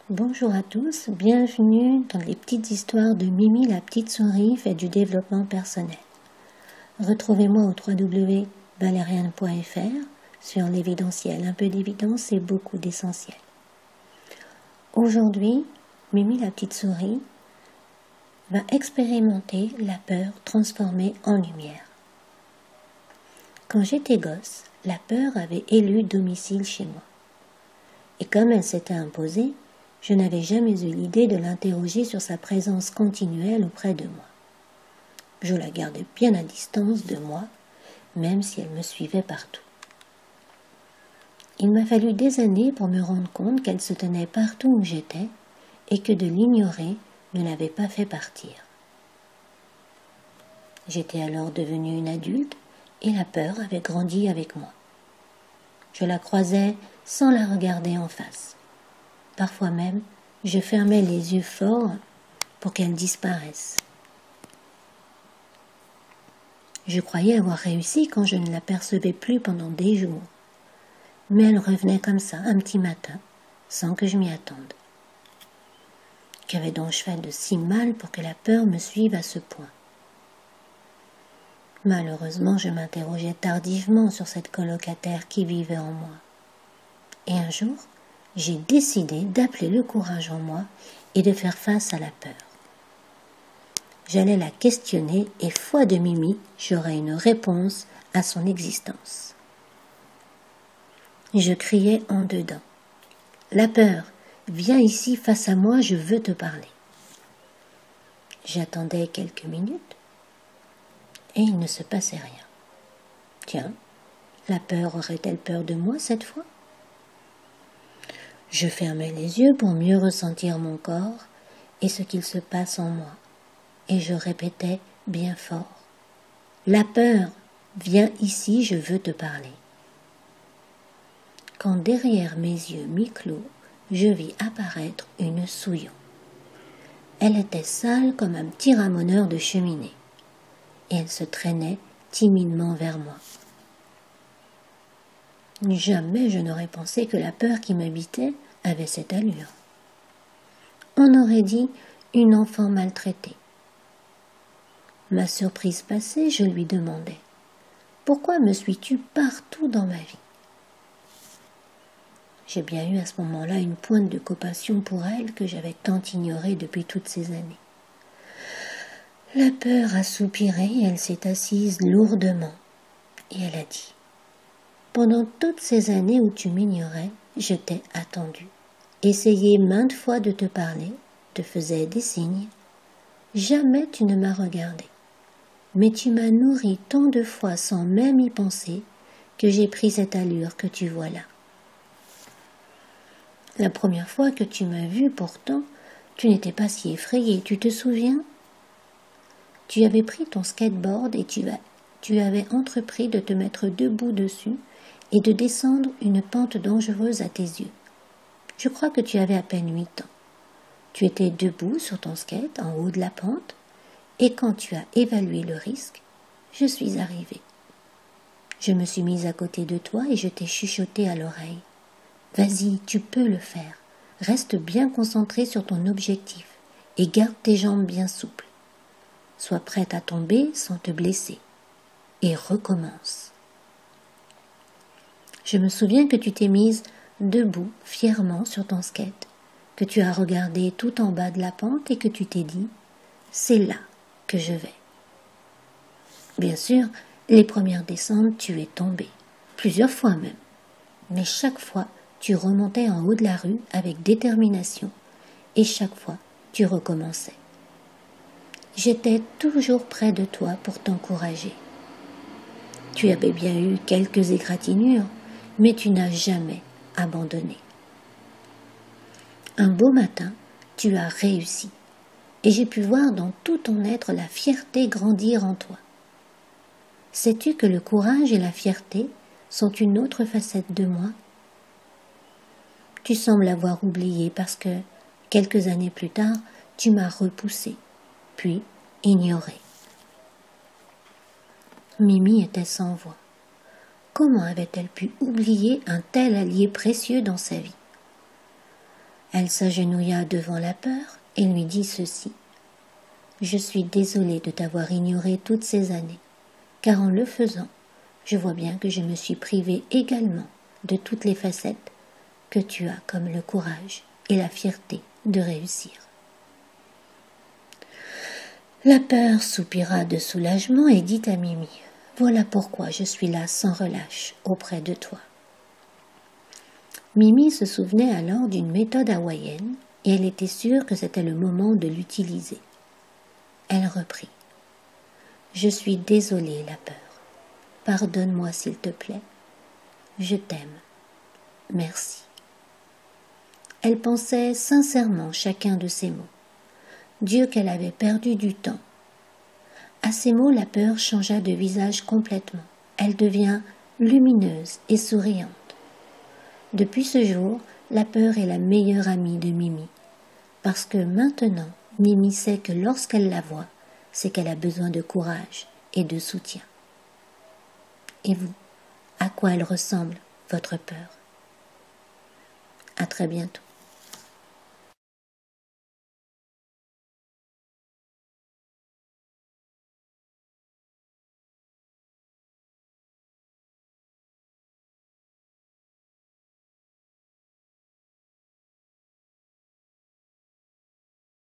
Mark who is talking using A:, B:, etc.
A: Bonjour à tous, bienvenue dans les petites histoires de Mimi la petite souris fait du développement personnel. Retrouvez-moi au www.valeriane.fr sur l'évidentiel, un peu d'évidence et beaucoup d'essentiel. Aujourd'hui, Mimi la petite souris va expérimenter la peur transformée en lumière. Quand j'étais gosse, la peur avait élu domicile chez moi. Et comme elle s'était imposée, je n'avais jamais eu l'idée de l'interroger sur sa présence continuelle auprès de moi. Je la gardais bien à distance de moi, même si elle me suivait partout. Il m'a fallu des années pour me rendre compte qu'elle se tenait partout où j'étais et que de l'ignorer ne l'avait pas fait partir. J'étais alors devenue une adulte et la peur avait grandi avec moi. Je la croisais sans la regarder en face. Parfois même, je fermais les yeux fort pour qu'elle disparaisse. Je croyais avoir réussi quand je ne l'apercevais plus pendant des jours. Mais elle revenait comme ça, un petit matin, sans que je m'y attende. Qu'avais donc je fait de si mal pour que la peur me suive à ce point? Malheureusement, je m'interrogeais tardivement sur cette colocataire qui vivait en moi. Et un jour, j'ai décidé d'appeler le courage en moi et de faire face à la peur. J'allais la questionner et, foi de Mimi, j'aurais une réponse à son existence. Je criais en dedans. « La peur, viens ici face à moi, je veux te parler. » J'attendais quelques minutes et il ne se passait rien. Tiens, la peur aurait-elle peur de moi cette fois? Je fermais les yeux pour mieux ressentir mon corps et ce qu'il se passe en moi. Et je répétais bien fort. « La peur, viens ici, je veux te parler. » Quand derrière mes yeux mi-clos, je vis apparaître une souillon. Elle était sale comme un petit ramoneur de cheminée, et elle se traînait timidement vers moi. Jamais je n'aurais pensé que la peur qui m'habitait avait cette allure. On aurait dit une enfant maltraitée. Ma surprise passée, je lui demandai « Pourquoi me suis-tu partout dans ma vie ?» J'ai bien eu à ce moment-là une pointe de compassion pour elle que j'avais tant ignorée depuis toutes ces années. La peur a soupiré et elle s'est assise lourdement. Et elle a dit « Pendant toutes ces années où tu m'ignorais, je t'ai attendu. Essayé maintes fois de te parler, te faisais des signes. Jamais tu ne m'as regardé. Mais tu m'as nourri tant de fois sans même y penser que j'ai pris cette allure que tu vois là. La première fois que tu m'as vue, pourtant, tu n'étais pas si effrayée, tu te souviens? Tu avais pris ton skateboard et tu avais entrepris de te mettre debout dessus et de descendre une pente dangereuse à tes yeux. Je crois que tu avais à peine 8 ans. Tu étais debout sur ton skate en haut de la pente et quand tu as évalué le risque, je suis arrivée. Je me suis mise à côté de toi et je t'ai chuchoté à l'oreille. Vas-y, tu peux le faire. Reste bien concentré sur ton objectif et garde tes jambes bien souples. Sois prête à tomber sans te blesser. Et recommence. Je me souviens que tu t'es mise debout fièrement sur ton skate, que tu as regardé tout en bas de la pente et que tu t'es dit « C'est là que je vais ». Bien sûr, les premières descentes, tu es tombée, plusieurs fois même, mais chaque fois, tu remontais en haut de la rue avec détermination et chaque fois, tu recommençais. J'étais toujours près de toi pour t'encourager. Tu avais bien eu quelques égratignures, mais tu n'as jamais abandonné. Un beau matin, tu as réussi et j'ai pu voir dans tout ton être la fierté grandir en toi. Sais-tu que le courage et la fierté sont une autre facette de moi? Tu sembles l'avoir oublié parce que, quelques années plus tard, tu m'as repoussé, puis ignoré. Mimi était sans voix. Comment avait-elle pu oublier un tel allié précieux dans sa vie? Elle s'agenouilla devant la peur et lui dit ceci. « Je suis désolée de t'avoir ignoré toutes ces années, car en le faisant, je vois bien que je me suis privée également de toutes les facettes que tu as comme le courage et la fierté de réussir. » La peur soupira de soulagement et dit à Mimi, « Voilà pourquoi je suis là sans relâche auprès de toi. » Mimi se souvenait alors d'une méthode hawaïenne et elle était sûre que c'était le moment de l'utiliser. Elle reprit, « Je suis désolée, la peur. Pardonne-moi s'il te plaît. Je t'aime. Merci. » Elle pensait sincèrement chacun de ces mots. Dieu qu'elle avait perdu du temps. À ces mots, la peur changea de visage complètement. Elle devient lumineuse et souriante. Depuis ce jour, la peur est la meilleure amie de Mimi, parce que maintenant, Mimi sait que lorsqu'elle la voit, c'est qu'elle a besoin de courage et de soutien. Et vous, à quoi elle ressemble, votre peur? À très bientôt.